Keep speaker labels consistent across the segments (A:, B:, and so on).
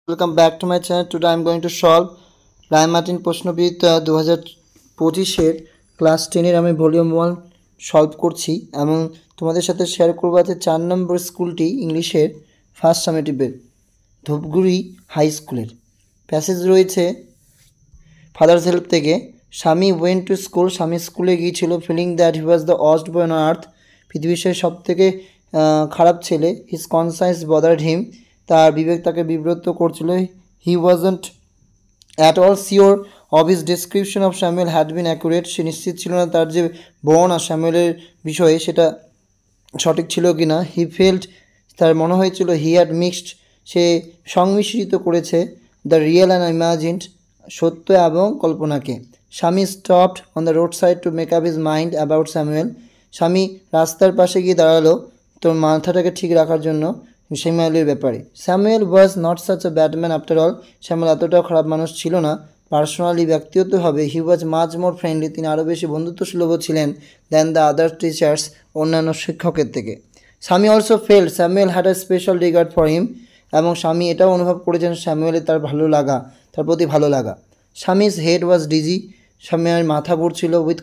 A: Welcome back to my channel. Today I am going to solve Ray Martin প্রশ্নবিদ্যা 2025 class 10 আমি volume 1 solve করছি এবং তোমাদের সাথে শেয়ার করব আছে 4 নম্বর স্কুলটি ইংলিশের ফার্স্ট সামেটিভের ধূপগুড়ি হাই স্কুলের প্যাসেজ রয়েছে ফাদার্স হেল্প থেকে। Swami went to school, Swami স্কুলে গিয়েছিল। Feeling that he was the worst boy on earth, পৃথিবীর সব থেকে খারাপ ছেলে। হিজ কনসায়েন্স বদার্ড হিম, তার বিবেক তাকে বিব্রত করছিল। He wasn't at all sure of his description of Samuel had been accurate, সে নিশ্চিত ছিল না তার যে বর্ণনা স্যামুয়েলের বিষয়ে সেটা সঠিক ছিল কি না। হি ফেল্ট, তার মনে হয়েছিল হি হ্যাড মিক্সড, সে সংমিশ্রিত করেছে দ্য রিয়েল অ্যান্ড ইমাজিনড, সত্য এবং কল্পনাকে। স্বামী stopped on the road side to make up his mind about Samuel, স্বামী রাস্তার পাশে গিয়ে দাঁড়ালো তোর মাথাটাকে ঠিক রাখার জন্য স্যামুয়েলের ব্যাপারে। Samuel was not such a bad man after all, Samuel এতটাও খারাপ মানুষ ছিল না। পার্সোনালি, ব্যক্তিগতভাবে হি ওয়াজ মাচ মোর ফ্রেন্ডলি, তিনি আরও বেশি বন্ধুত্বসুলভ ছিলেন দ্যান দ্য আদার টিচার্স, অন্যান্য শিক্ষকের থেকে। স্বামী also felt Samuel had a special regard for him, এবং স্বামী এটাও অনুভব করেছেন স্যামুয়েলের তার প্রতি ভালো লাগা। স্বামীজ হেড ওয়াজ ডিজি, স্বামীর মাথা ঘুরছিল উইথ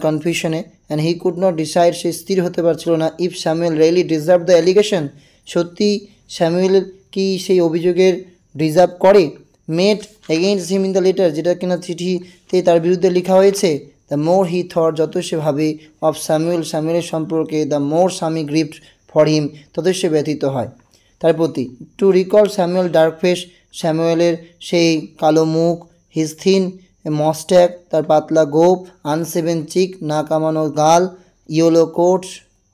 A: কনফিউশনে and he could not decide, সে স্থির হতে পারছিল না। If Samuel really deserve the allegation, সত্যি স্যামুয়েল কি সেই অভিযোগের ডিজার্ভ করে। Made against him in the letter, যেটা কিনা চিঠিতে তার বিরুদ্ধে লেখা হয়েছে। দ্য মোর হি থট, যত সে ভাবে অফ স্যামুয়েলের সম্পর্কে, দ্য মোর স্বামী গ্রিভড ফর হিম, তত সে ব্যথিত হয় তার প্রতি। To recall Samuel dark face, স্যামুয়েলের সেই কালো মুখ। হিজ থিন মস্ট্যাক, তার পাতলা গোপ। আনসেভেন চিক, না কামানো গাল। ইয়েলো কোট,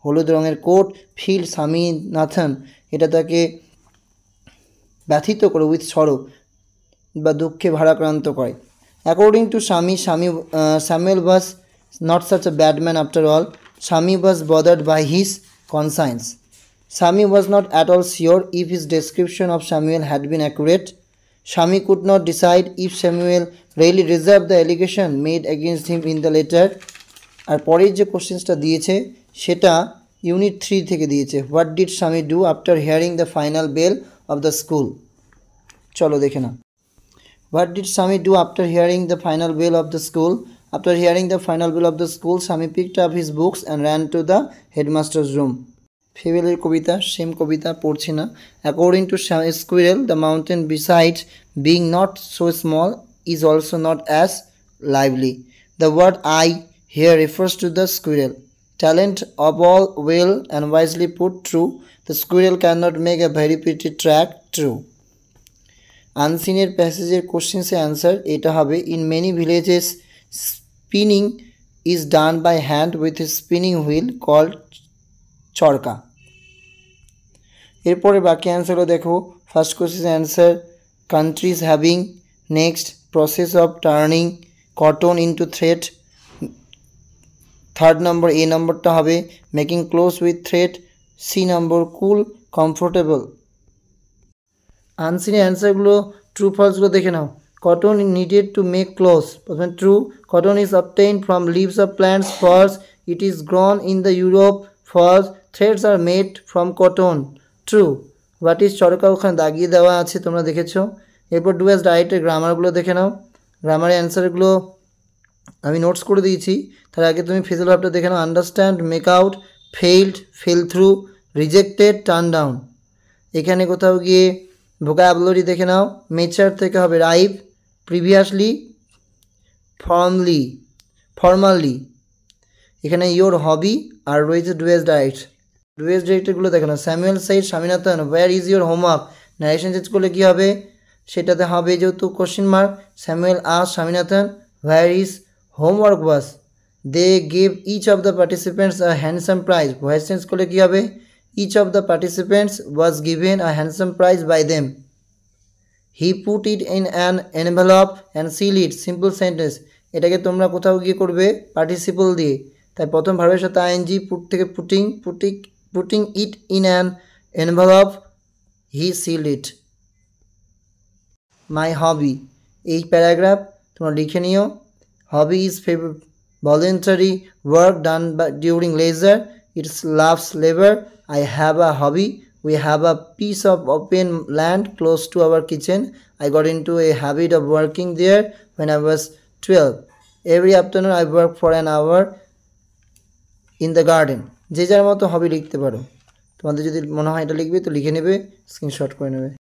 A: হলুদ রঙের কোট। ফিল স্বামীনাথন, এটা তাকে ব্যথিত করে উইথ সরো বা দুঃখে ভারাক্রান্ত করে। According to Samuel was not such a bad man after all, Swami was bothered by his conscience. Swami was not at all sure if his description of Samuel had been accurate. Swami could not decide if Samuel really deserved the allegation made against him in the letter. আর পরের যে কোশ্চেন্সটা দিয়েছে সেটা unit 3 থেকে দিয়েছে। What did স্বামী do after hearing the final value of the school, চলো দেখে না। হোয়াট ডিড স্বামী do after hearing the final value of the school? After hearing the final bell of the school, Swami picked up his books and ran to the headmaster's room. ফেবেলের কবিতা, same কবিতা পড়ছি না। According to squirrel, the mountain besides being not so small is also not as lively. The word I here refers to the squirrel. Talent of all well and wisely put true, the squirrel can not make a very pretty track true. আনসিনের প্যাসেজের কোশ্চেন্সে answer এটা হবে। In many villages spinning is done by hand with a spinning wheel called চরকা। এরপরে বাকি অ্যান্সারও দেখো। First question answer countries having. Next process of turning cotton into thread. Third number এ নম্বরটা হবে making clothes with thread. C number cool comfortable. আনসিনের অ্যান্সারগুলো ট্রু ফলসগুলো দেখে নাও। Cotton needed to make clothes, প্রথমে true. Cotton is obtained from leaves of plants, false. It is grown in the Europe, false. Threads are made from cotton, true. What is charkha ওখানে দাগিয়ে দেওয়া আছে, তোমরা দেখেছো। এরপর ডু অ্যাজ রাইটের গ্রামারগুলো দেখে নাও। গ্রামারের অ্যান্সারগুলো আমি নোটস করে দিয়েছি, তার আগে তুমি ফেজেল ভাবটা দেখে নাও। Understand, make out, failed, fell through, rejected, turn down. এখানে কোথাও গিয়ে ভোকাবুলারি দেখে নাও। মেচার থেকে হবে রাইভ, প্রিভিয়াসলি, ফর্মালি। এখানে ইয়োর হবি আর রয়েছে ডুয়েস ডাইরেক্ট। ডুয়েস ডাইরেক্টগুলো দেখে নাও। Samuel said Swaminathan, where is your homework. Narration change করলে কী হবে, সেটাতে হবে যেহেতু কোশ্চেন মার্ক। স্যামুয়েল আস Swaminathan where is homework was. They gave each of the participants a handsome prize. Voice change করলে কী হবে, each of the participants was given a handsome prize by them. He put it in an envelope and seal it. Simple sentence, এটাকে তোমরা কোথাও গিয়ে করবে participle দিয়ে। তাই প্রথম ভার্বের সাথে আইএনজি, পুট থেকে putting it in an envelope, he seal it. My hobby, এই প্যারাগ্রাফ তোমরা লিখে নিও। Hobby is voluntary work done during leisure. It's loves labor. I have a hobby We have a piece of open land close to our kitchen. I got into a habit of working there when I was 12. Every afternoon I work for an hour in the garden. যে যার মতো হবি লিখতে পারো। তোমাদের যদি মনে হয় এটা লিখবে তো লিখে নেবে, স্ক্রিনশট করে নেবে।